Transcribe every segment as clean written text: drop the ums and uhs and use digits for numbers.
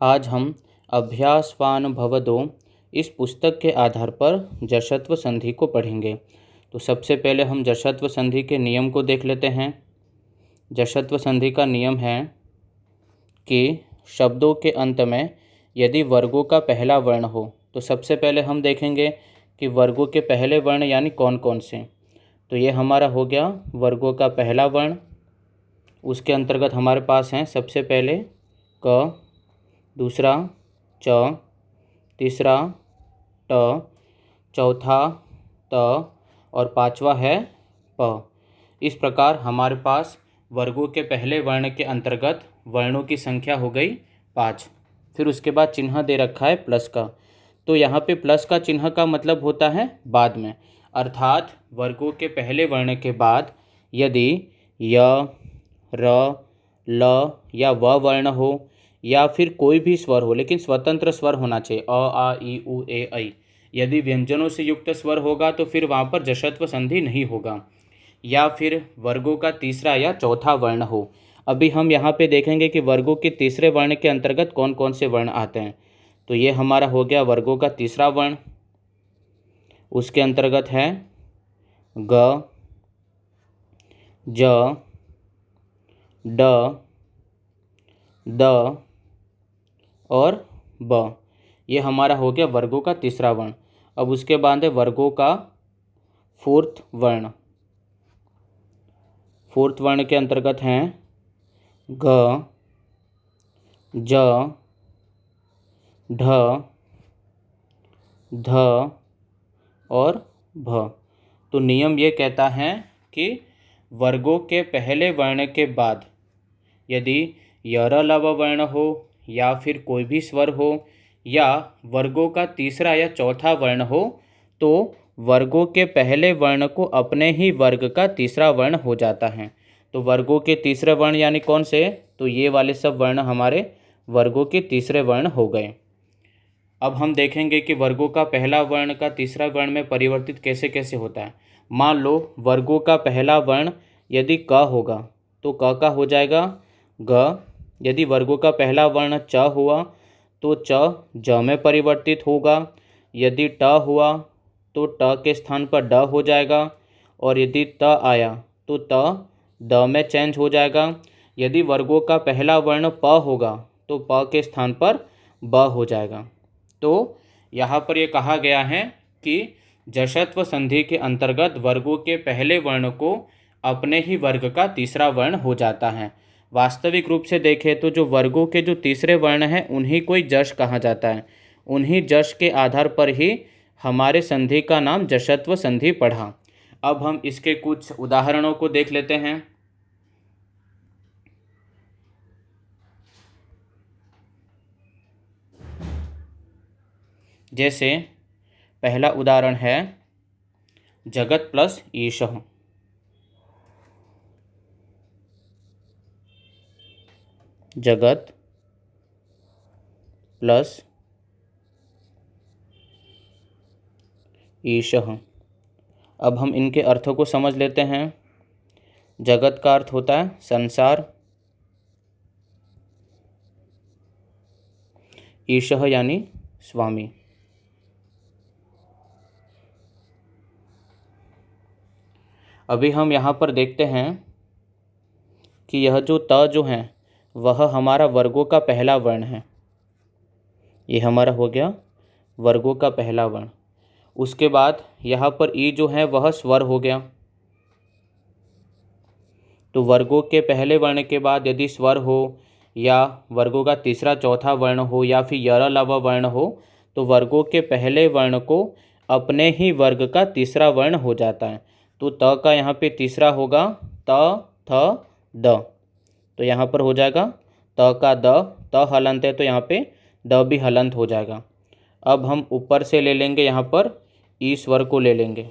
आज हम अभ्यासवान भव दो इस पुस्तक के आधार पर जश्त्व संधि को पढ़ेंगे। तो सबसे पहले हम जश्त्व संधि के नियम को देख लेते हैं। जश्त्व संधि का नियम है कि शब्दों के अंत में यदि वर्गों का पहला वर्ण हो, तो सबसे पहले हम देखेंगे कि वर्गों के पहले वर्ण यानी कौन कौन से। तो ये हमारा हो गया वर्गों का पहला वर्ण। उसके अंतर्गत हमारे पास हैं सबसे पहले क, दूसरा च, तीसरा ट, चौथा त और पांचवा है प। इस प्रकार हमारे पास वर्गों के पहले वर्ण के अंतर्गत वर्णों की संख्या हो गई 5। फिर उसके बाद चिन्ह दे रखा है प्लस का। तो यहाँ पे प्लस का चिन्ह का मतलब होता है बाद में, अर्थात वर्गों के पहले वर्ण के बाद यदि य, र, ल या व वर्ण हो या फिर कोई भी स्वर हो, लेकिन स्वतंत्र स्वर होना चाहिए, अ, आ, इ, उ, ए, ऐ। यदि व्यंजनों से युक्त स्वर होगा तो फिर वहाँ पर जश्त्व संधि नहीं होगा। या फिर वर्गों का तीसरा या चौथा वर्ण हो। अभी हम यहाँ पे देखेंगे कि वर्गों के तीसरे वर्ण के अंतर्गत कौन कौन से वर्ण आते हैं। तो ये हमारा हो गया वर्गों का तीसरा वर्ण। उसके अंतर्गत है ग, ज, ड, द और ब। ये हमारा हो गया वर्गों का तीसरा वर्ण। अब उसके बाद है वर्गों का फोर्थ वर्ण। फोर्थ वर्ण के अंतर्गत हैं घ, ज, ढ, ध और भ। तो नियम ये कहता है कि वर्गों के पहले वर्ण के बाद यदि यर लव वर्ण हो या फिर कोई भी स्वर हो या वर्गों का तीसरा या चौथा वर्ण हो, तो वर्गों के पहले वर्ण को अपने ही वर्ग का तीसरा वर्ण हो जाता है। तो वर्गों के तीसरे वर्ण यानी कौन से? तो ये वाले सब वर्ण हमारे वर्गों के तीसरे वर्ण हो गए। अब हम देखेंगे कि वर्गों का पहला वर्ण का तीसरा वर्ण में परिवर्तित कैसे कैसे होता है। मान लो वर्गों का पहला वर्ण यदि क होगा तो क का हो जाएगा ग। यदि वर्गों का पहला वर्ण च हुआ तो च ज में परिवर्तित होगा। यदि ट हुआ तो ट के स्थान पर ड हो जाएगा। और यदि त आया तो त द में चेंज हो जाएगा। यदि वर्गों का पहला वर्ण प होगा तो प के स्थान पर ब हो जाएगा। तो यहाँ पर ये कहा गया है कि जश्त्व संधि के अंतर्गत वर्गों के पहले वर्ण को अपने ही वर्ग का तीसरा वर्ण हो जाता है। वास्तविक रूप से देखें तो जो वर्गों के जो तीसरे वर्ण हैं उन्हीं को ही जश कहा जाता है। उन्हीं जश के आधार पर ही हमारे संधि का नाम जश्त्व संधि पड़ा। अब हम इसके कुछ उदाहरणों को देख लेते हैं। जैसे पहला उदाहरण है जगत प्लस ईशः। जगत प्लस ईशः। अब हम इनके अर्थों को समझ लेते हैं। जगत का अर्थ होता है संसार, ईशः यानी स्वामी। अभी हम यहाँ पर देखते हैं कि यह जो त जो है वह हमारा वर्गों का पहला वर्ण है। ये हमारा हो गया वर्गों का पहला वर्ण। उसके बाद यहाँ पर ई जो है वह स्वर हो गया। तो वर्गों के पहले वर्ण के बाद यदि स्वर हो या वर्गों का तीसरा चौथा वर्ण हो या फिर यर लव वर्ण हो, तो वर्गों के पहले वर्ण को अपने ही वर्ग का तीसरा वर्ण हो जाता है। तो त का यहाँ पे तीसरा होगा त, थ, द। तो यहाँ पर हो जाएगा त का द, त हलंत है तो यहाँ पे द भी हलंत हो जाएगा। अब हम ऊपर से ले लेंगे, यहाँ पर ई स्वर को ले लेंगे।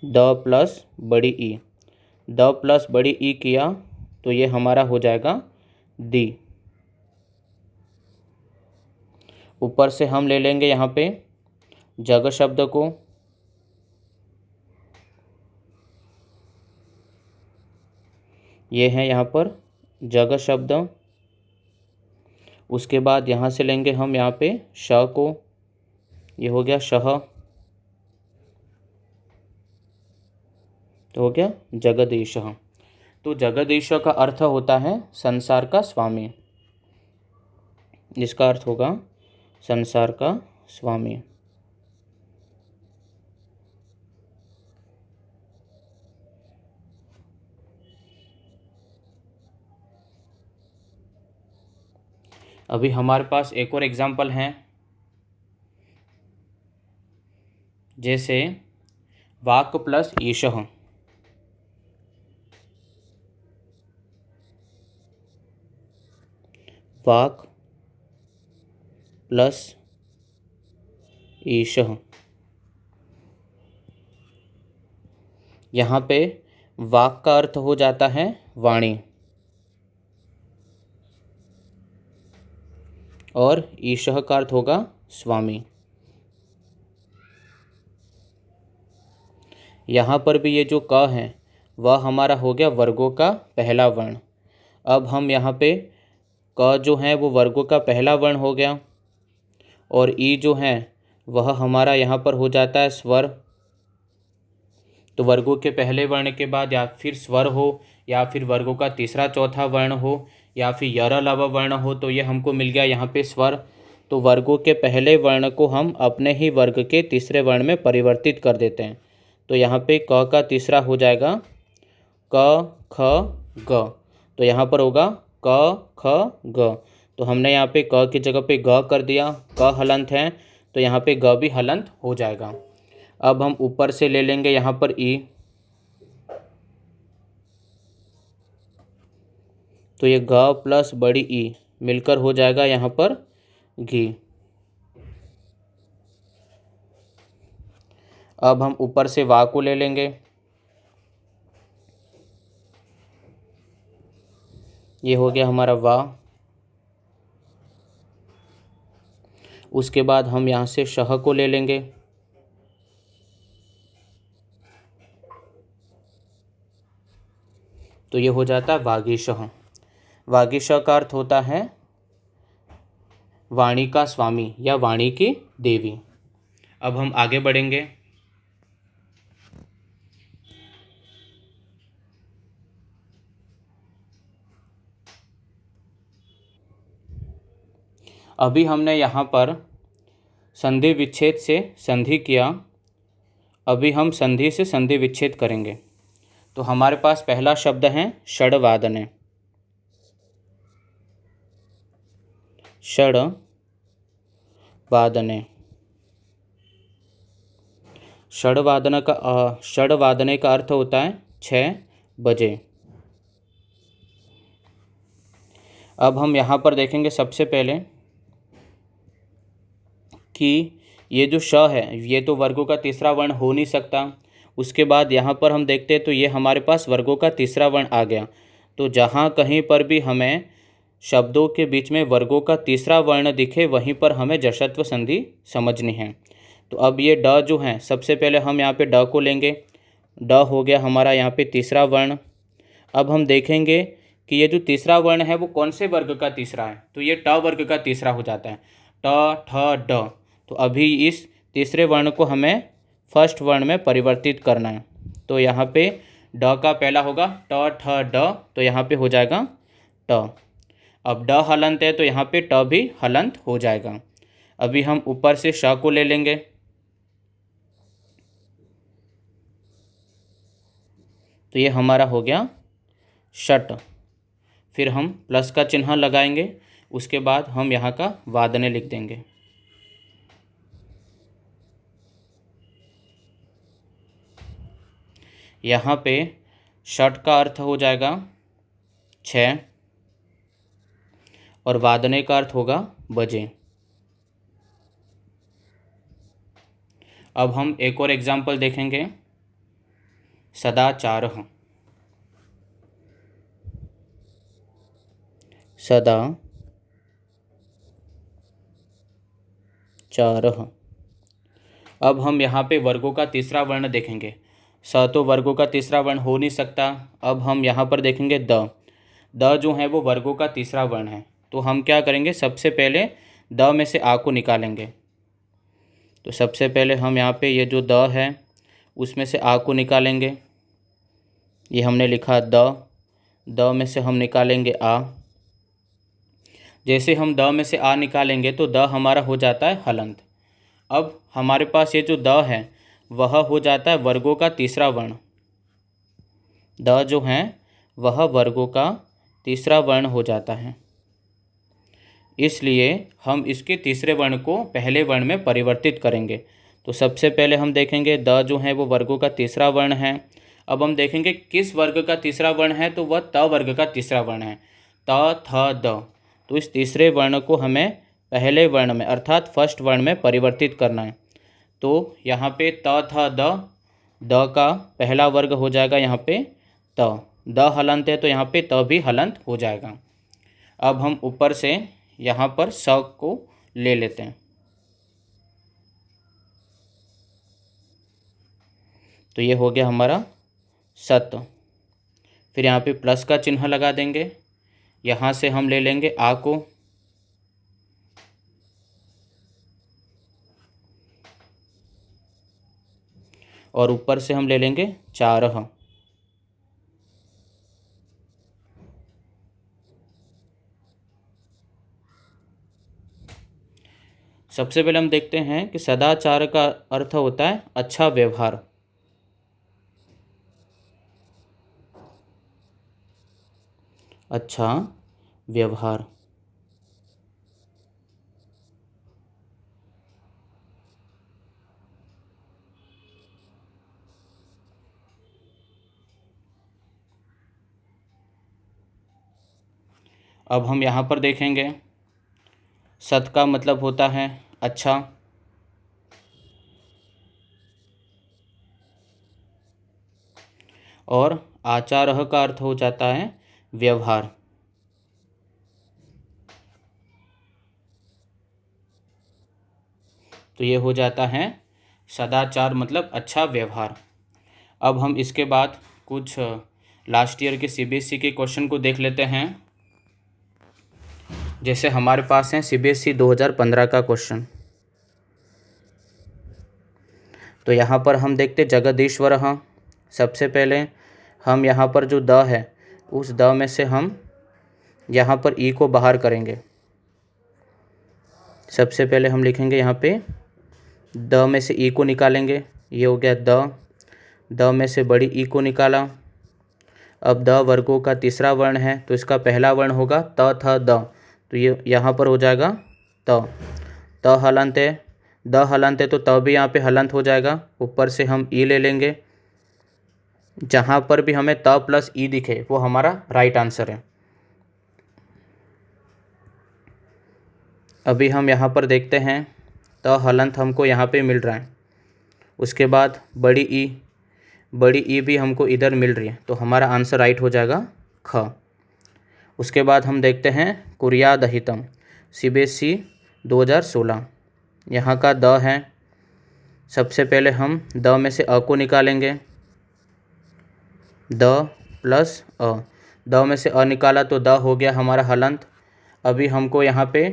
द प्लस बड़ी ई, द प्लस बड़ी ई किया तो ये हमारा हो जाएगा दी। ऊपर से हम ले लेंगे यहाँ पे जग शब्द को। . . . . . . . . . . . . . . . . . . . . . . . . . . . . . . . . . . . . . . . . . . . . . . 。 . . 。 . . 。 . 。 . 。ये है यहाँ पर जगह शब्द। उसके बाद यहाँ से लेंगे हम यहाँ पे श को, ये हो गया शह, तो हो गया जगदीशः। तो जगदीश का अर्थ होता है संसार का स्वामी, जिसका अर्थ होगा संसार का स्वामी। अभी हमारे पास एक और एग्जाम्पल है, जैसे वाक प्लस ईशः। वाक प्लस ईशः। यहाँ पे वाक का अर्थ हो जाता है वाणी, और ईशः का अर्थ होगा स्वामी। यहाँ पर भी ये जो क है वह हमारा हो गया वर्गों का पहला वर्ण। अब हम यहाँ पे क जो है वो वर्गों का पहला वर्ण हो गया, और ई जो है वह हमारा यहाँ पर हो जाता है स्वर। तो वर्गों के पहले वर्ण के बाद या फिर स्वर हो, या फिर वर्गों का तीसरा चौथा वर्ण हो, या फिर यर लव वर्ण हो, तो ये हमको मिल गया यहाँ पे स्वर। तो वर्गों के पहले वर्ण को हम अपने ही वर्ग के तीसरे वर्ण में परिवर्तित कर देते हैं। तो यहाँ पे क का तीसरा हो जाएगा क ख ग। तो यहाँ पर होगा क ख ग। तो हमने यहाँ पे क की जगह पे ग कर दिया, क हलंत है तो यहाँ पे ग भी हलंत हो जाएगा। अब हम ऊपर से ले लेंगे यहाँ पर ई, तो ये ग प्लस बड़ी ई मिलकर हो जाएगा यहाँ पर घी। अब हम ऊपर से वा को ले लेंगे, ये हो गया हमारा वा। उसके बाद हम यहाँ से शह को ले लेंगे, तो ये हो जाता है वागीशः। वागीशः का अर्थ होता है वाणी का स्वामी या वाणी की देवी। अब हम आगे बढ़ेंगे। अभी हमने यहाँ पर संधि विच्छेद से संधि किया, अभी हम संधि से संधि विच्छेद करेंगे। तो हमारे पास पहला शब्द है षड्वादने। षड्वादने, षड्वादने का अर्थ होता है 6 बजे। अब हम यहाँ पर देखेंगे सबसे पहले कि ये जो श है ये तो वर्गों का तीसरा वर्ण हो नहीं सकता। उसके बाद यहाँ पर हम देखते हैं तो ये हमारे पास वर्गों का तीसरा वर्ण आ गया। तो जहाँ कहीं पर भी हमें शब्दों के बीच में वर्गों का तीसरा वर्ण दिखे वहीं पर हमें जश्त्व संधि समझनी है। तो अब ये ड जो है सबसे पहले हम यहाँ पे ड को लेंगे, ड हो गया हमारा यहाँ पे तीसरा वर्ण। अब हम देखेंगे कि ये जो तीसरा वर्ण है वो कौन से वर्ग का तीसरा है, तो ये ट वर्ग का तीसरा हो जाता है, ट ठ ड। तो अभी इस तीसरे वर्ण को हमें फर्स्ट वर्ण में परिवर्तित करना है। तो यहाँ पे ड का पहला होगा ट ठ ड, तो यहाँ पे हो जाएगा ट। अब ड हलंत है तो यहाँ पे ट भी हलंत हो जाएगा। अभी हम ऊपर से श को ले लेंगे, तो ये हमारा हो गया षट। फिर हम प्लस का चिन्ह लगाएंगे, उसके बाद हम यहाँ का वादने लिख देंगे। यहाँ पे षट का अर्थ हो जाएगा 6 और वादने का अर्थ होगा बजे। अब हम एक और एग्जाम्पल देखेंगे, सदाचारः। सदाचारः। अब हम यहाँ पे वर्गों का तीसरा वर्ण देखेंगे। स तो वर्गों का तीसरा वर्ण हो नहीं सकता। अब हम यहाँ पर देखेंगे द जो है वो वर्गों का तीसरा वर्ण है। तो हम क्या करेंगे, सबसे पहले द में से आ को निकालेंगे। तो सबसे पहले हम यहाँ पे ये जो द है उसमें से आ को निकालेंगे। ये हमने लिखा द में से हम निकालेंगे आ। जैसे हम द में से आ निकालेंगे तो द हमारा हो जाता है हलंत। अब हमारे पास ये जो द है वह हो जाता है वर्गों का तीसरा वर्ण। द जो है वह वर्गों का तीसरा वर्ण हो जाता है, इसलिए हम इसके तीसरे वर्ण को पहले वर्ण में परिवर्तित करेंगे। तो सबसे पहले हम देखेंगे द जो है वो वर्गों का तीसरा वर्ण है। अब हम देखेंगे किस वर्ग का तीसरा वर्ण है, तो वह त वर्ग का तीसरा वर्ण है, त थ द। तो इस तीसरे वर्ण को हमें पहले वर्ण में अर्थात फर्स्ट वर्ण में परिवर्तित करना है। तो यहाँ पे त थ द का पहला वर्ग हो जाएगा यहाँ पे त। द हलंत है तो यहाँ पे त भी हलंत हो जाएगा। अब हम ऊपर से यहाँ पर स को ले लेते हैं। तो ये हो गया हमारा सत। फिर यहाँ पे प्लस का चिन्ह लगा देंगे। यहाँ से हम ले लेंगे आ को, और ऊपर से हम ले लेंगे चारह। सबसे पहले हम देखते हैं कि सदाचार का अर्थ होता है अच्छा व्यवहार। अच्छा व्यवहार। अब हम यहाँ पर देखेंगे सत का मतलब होता है अच्छा, और आचारः का अर्थ हो जाता है व्यवहार। तो ये हो जाता है सदाचार मतलब अच्छा व्यवहार। अब हम इसके बाद कुछ लास्ट ईयर के सीबीएसई के क्वेश्चन को देख लेते हैं। जैसे हमारे पास है सीबीएसई 2015 का क्वेश्चन। तो यहाँ पर हम देखते जगदीश्वर। सबसे पहले हम यहाँ पर जो द है उस द में से हम यहाँ पर ई को बाहर करेंगे। सबसे पहले हम लिखेंगे यहाँ पे द में से ई को निकालेंगे। ये हो गया द में से बड़ी ई को निकाला। अब द वर्गों का तीसरा वर्ण है तो इसका पहला वर्ण होगा त थ द। तो ये यहाँ पर हो जाएगा त हलंत है, द हलंत है तो त भी यहाँ पे हलंत हो जाएगा। ऊपर से हम ई ले लेंगे। जहाँ पर भी हमें त प्लस ई दिखे वो हमारा राइट आंसर है। अभी हम यहाँ पर देखते हैं त हलंत हमको यहाँ पे मिल रहा है। उसके बाद बड़ी ई भी हमको इधर मिल रही है, तो हमारा आंसर राइट हो जाएगा ख। उसके बाद हम देखते हैं कुर्यादहितम सीबीएसई 2016। यहाँ का द है। सबसे पहले हम द में से अ को निकालेंगे। द प्लस अ, द में से अ निकाला तो द हो गया हमारा हलंत। अभी हमको यहाँ पे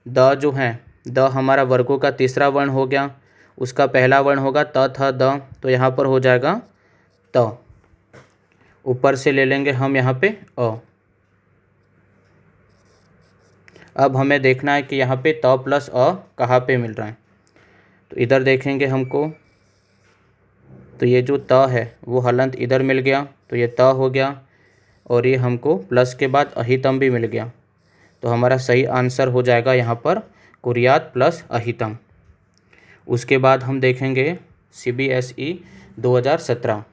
द जो है द हमारा वर्गों का तीसरा वर्ण हो गया, उसका पहला वर्ण होगा त थ द। तो यहाँ पर हो जाएगा त। ऊपर से ले लेंगे हम यहाँ पे अ। अब हमें देखना है कि यहाँ पे त प्लस अ कहाँ पे मिल रहा है। तो इधर देखेंगे हमको, तो ये जो त है वो हलंत इधर मिल गया, तो ये त हो गया। और ये हमको प्लस के बाद अहितम भी मिल गया। तो हमारा सही आंसर हो जाएगा यहाँ पर कुर्यात प्लस अहितम। उसके बाद हम देखेंगे सीबीएसई 2017।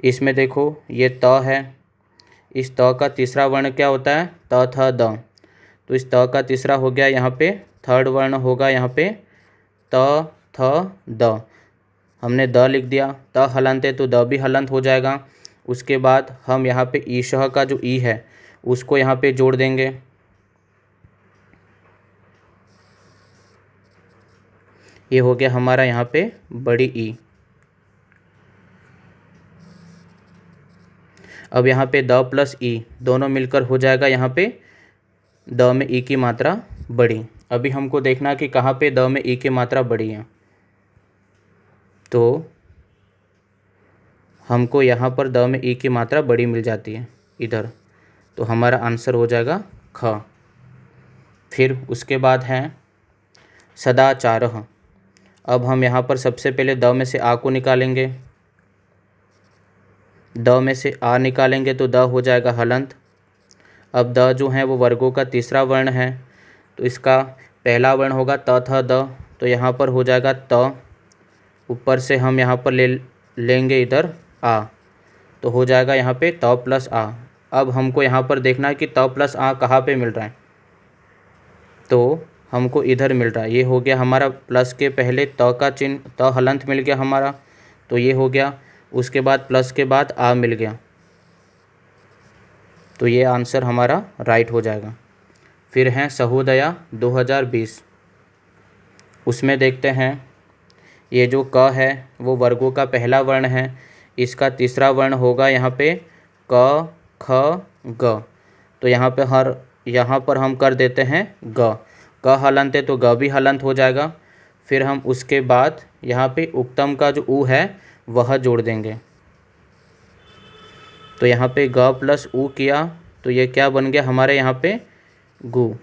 इसमें देखो ये त है, इस त का तीसरा वर्ण क्या होता है त थ द। तो इस त का तीसरा हो गया यहाँ पे थर्ड वर्ण होगा यहाँ पे त थ द। हमने द लिख दिया, त हलंत है तो द भी हलंत हो जाएगा। उसके बाद हम यहाँ पे ईशः का जो ई है उसको यहाँ पे जोड़ देंगे। ये हो गया हमारा यहाँ पे बड़ी ई। अब यहाँ पे द प्लस ई दोनों मिलकर हो जाएगा यहाँ पे द में ई की मात्रा बड़ी। अभी हमको देखना कि कहाँ पे द में ई की मात्रा बड़ी है, तो हमको यहाँ पर द में ई की मात्रा बड़ी मिल जाती है इधर, तो हमारा आंसर हो जाएगा ख। फिर उसके बाद है सदाचारः। अब हम यहाँ पर सबसे पहले द में से आ को निकालेंगे। द में से आ निकालेंगे तो द हो जाएगा हलंत। अब द जो है वो वर्गों का तीसरा वर्ण है, तो इसका पहला वर्ण होगा त थ द, तो यहाँ पर हो जाएगा त। ऊपर से हम यहाँ पर लेंगे इधर आ, तो हो जाएगा यहाँ पे त प्लस आ। अब हमको यहाँ पर देखना है कि त प्लस आ कहाँ पे मिल रहा है, तो हमको इधर मिल रहा है। ये हो गया हमारा प्लस के पहले त का चिन्ह, त हलंत मिल गया हमारा, तो ये हो गया। उसके बाद प्लस के बाद आ मिल गया, तो ये आंसर हमारा राइट हो जाएगा। फिर है सहोदया 2020। उसमें देखते हैं ये जो क है वो वर्गों का पहला वर्ण है, इसका तीसरा वर्ण होगा यहाँ पे क ख ग, तो यहाँ पर हम कर देते हैं ग। क हलंत है तो ग भी हलंत हो जाएगा। फिर हम उसके बाद यहाँ पे उक्तम का जो ऊ है वह जोड़ देंगे, तो यहाँ पे ग प्लस ऊ किया तो ये क्या बन गया हमारे यहाँ पे गु।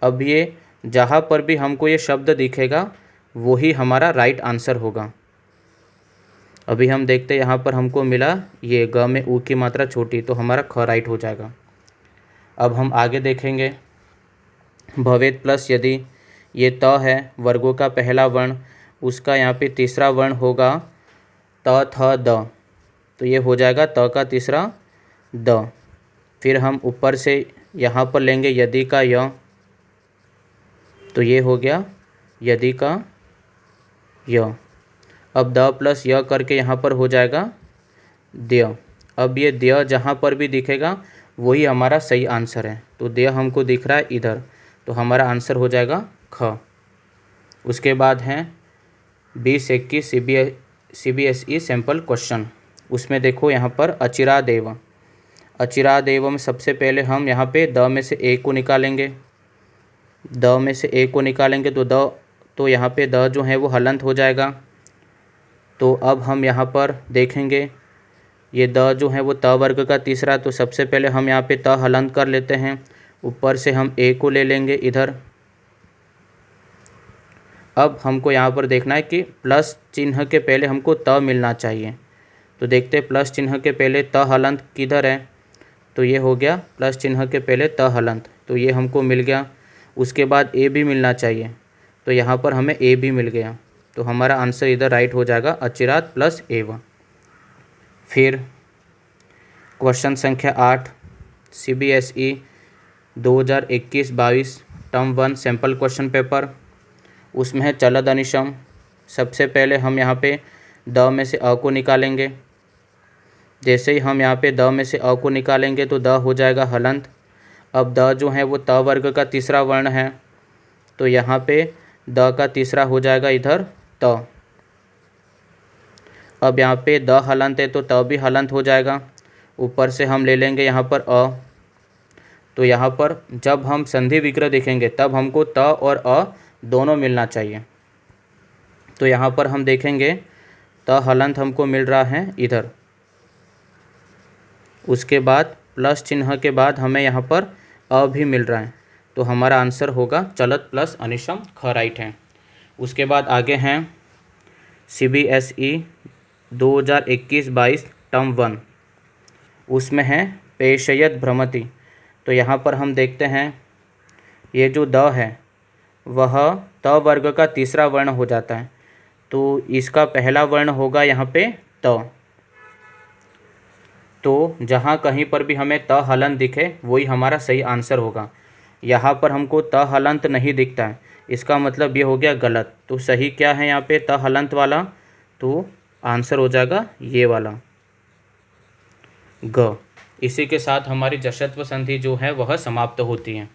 अब ये जहाँ पर भी हमको ये शब्द दिखेगा वही हमारा राइट आंसर होगा। अभी हम देखते हैं यहाँ पर हमको मिला ये ग में ऊ की मात्रा छोटी, तो हमारा ख राइट हो जाएगा। अब हम आगे देखेंगे भवेत प्लस यदि, ये त है वर्गों का पहला वर्ण, उसका यहाँ पे तीसरा वर्ण होगा त थ द, तो ये हो जाएगा त का तीसरा द। फिर हम ऊपर से यहाँ पर लेंगे यदि का य, तो ये हो गया यदि का य। अब द प्लस य करके यहाँ पर हो जाएगा द्य। अब ये द्य जहाँ पर भी दिखेगा वही हमारा सही आंसर है, तो द्य हमको दिख रहा है इधर, तो हमारा आंसर हो जाएगा ख। उसके बाद हैं 2021 CBSE सैम्पल क्वेश्चन। उसमें देखो यहाँ पर अचिरादेव। अचिरादेव में सबसे पहले हम यहाँ पे द में से ए को निकालेंगे। द में से ए को निकालेंगे तो यहाँ पे द जो है वो हलंत हो जाएगा। तो अब हम यहाँ पर देखेंगे ये द जो है वो त वर्ग का तीसरा, तो सबसे पहले हम यहाँ पे त हलंत कर लेते हैं। ऊपर से हम ए को ले लेंगे इधर। अब हमको यहाँ पर देखना है कि प्लस चिन्ह के पहले हमको त मिलना चाहिए, तो देखते हैं प्लस चिन्ह के पहले त हलंत किधर है, तो ये हो गया प्लस चिन्ह के पहले त हलंत, तो ये हमको मिल गया। उसके बाद ए भी मिलना चाहिए, तो यहाँ पर हमें ए भी मिल गया, तो हमारा आंसर इधर राइट हो जाएगा अचिरात प्लस एव। फिर क्वेश्चन संख्या 8 CBSE 2021-22 term 1 sample question paper. उसमें है चलद अनिशम। सबसे पहले हम यहाँ पे द में से अ को निकालेंगे। जैसे ही हम यहाँ पे द में से अ को निकालेंगे तो द हो जाएगा हलंत। अब द जो है वो त वर्ग का तीसरा वर्ण है, तो यहाँ पे द का तीसरा हो जाएगा इधर त। अब यहाँ पे द हलंत है तो त भी हलंत हो जाएगा। ऊपर से हम ले लेंगे यहाँ पर अ, तो यहाँ पर जब हम संधि विग्रह देखेंगे तब हमको त और अ दोनों मिलना चाहिए। तो यहाँ पर हम देखेंगे त हलंत हमको मिल रहा है इधर। उसके बाद प्लस चिन्ह के बाद हमें यहाँ पर अ भी मिल रहा है, तो हमारा आंसर होगा चलत प्लस अनिशम, ख राइट है। उसके बाद आगे हैं CBSE 2021-22 टर्म 1। उसमें है पेशयत भ्रमति। तो यहाँ पर हम देखते हैं ये जो द है वह त वर्ग का तीसरा वर्ण हो जाता है, तो इसका पहला वर्ण होगा यहाँ पे त। तो जहाँ कहीं पर भी हमें त हलंत दिखे वही हमारा सही आंसर होगा। यहाँ पर हमको त हलंत नहीं दिखता है, इसका मतलब ये हो गया गलत। तो सही क्या है यहाँ पे त हलंत वाला, तो आंसर हो जाएगा ये वाला ग। इसी के साथ हमारी जशत्व संधि जो है वह समाप्त होती है।